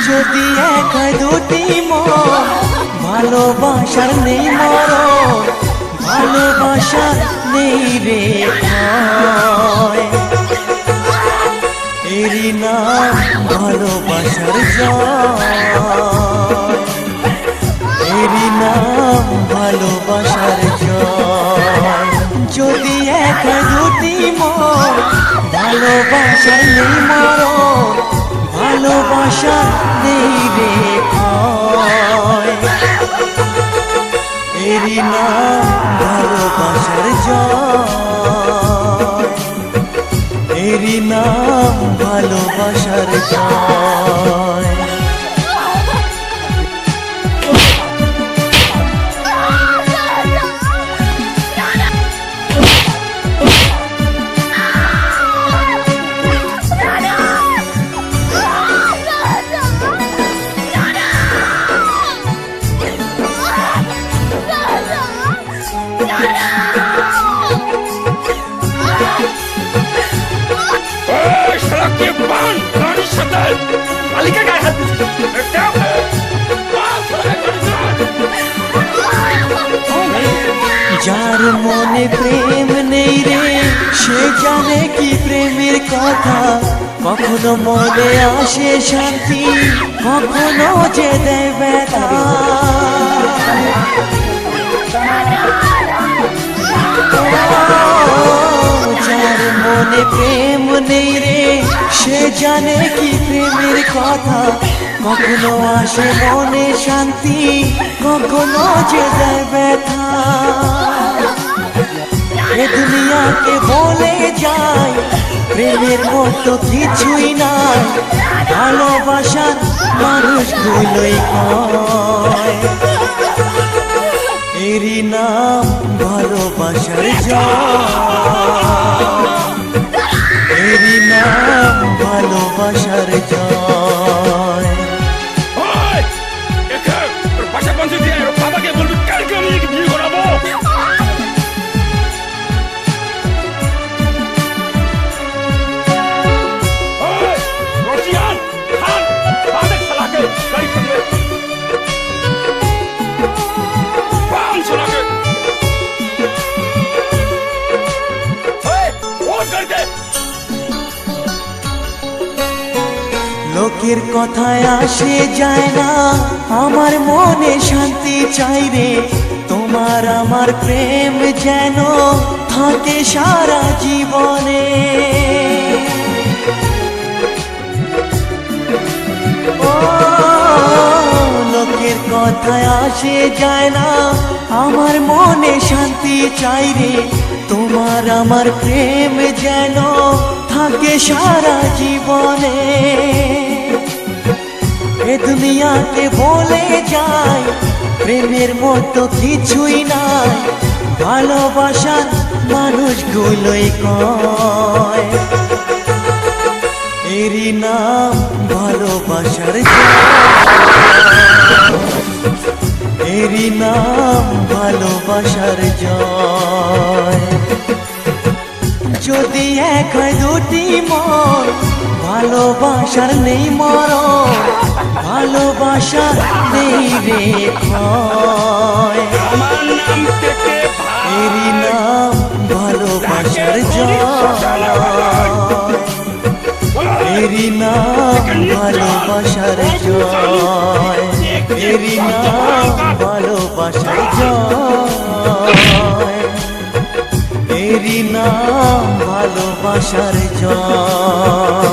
যদি এক দুটি মন ভালোবাসার নেই মরণ, ভালোবাসার নেই রে ভয়, এরই নাম ভালোবাসার জয়, এরই নাম ভালোবাসার জয়। যদি এক দুটি মন ভালোবাসার নেই মরণ, ভালোবাসা নেই রে ভয়, এরই নাম ভালোবাসার জয়, এরই নাম ভালোবাসার জয়। যার মনে প্রেম নেই রে সে জানে কি প্রেমের কথা, কখনো মনে আসে শান্তি, কখনো যে দেয় ব্যথা। যার মনে প্রেম নেই রে সে জানে কি প্রেমের কথা, কখনো আসে মনে শান্তি, কখনো যে দেয় ব্যথা। এ দুনিয়াকে বলে যায় প্রেমের মতো কিছুই নাই, ভালোবাসার মানুষগুলোই কয়, এরই নাম ভালোবাসার জয়, এরই নাম ভালোবাসার জয়। লোকের কথায় আসে যায় না, আমার মনে শান্তি চাই রে, তোমার আমার প্রেম যেন থাকে সারা জীবনে। ও লোকের কথায় আসে যায় না, আমার মনে শান্তি চাই রে, তোমার আমার প্রেম যেন থাকে সারা জীবনে। এ দুনিয়াতে বলে যায় প্রেমের মতো কিছুই নাই, ভালোবাসার মানুষগুলোই কয়, এরই নাম ভালোবাসার জয়, এরই নাম ভালোবাসার জয়। যদি এক দুটি মন ভালোবাসার নেই মরণ, ভালোবাসার নেই রে ভয়, এরই নাম ভালোবাসার জয়, এরই নাম ভালোবাসার জয়, এরই নাম ভালোবাসার জয়, এরই নাম ভালোবাসার জয়।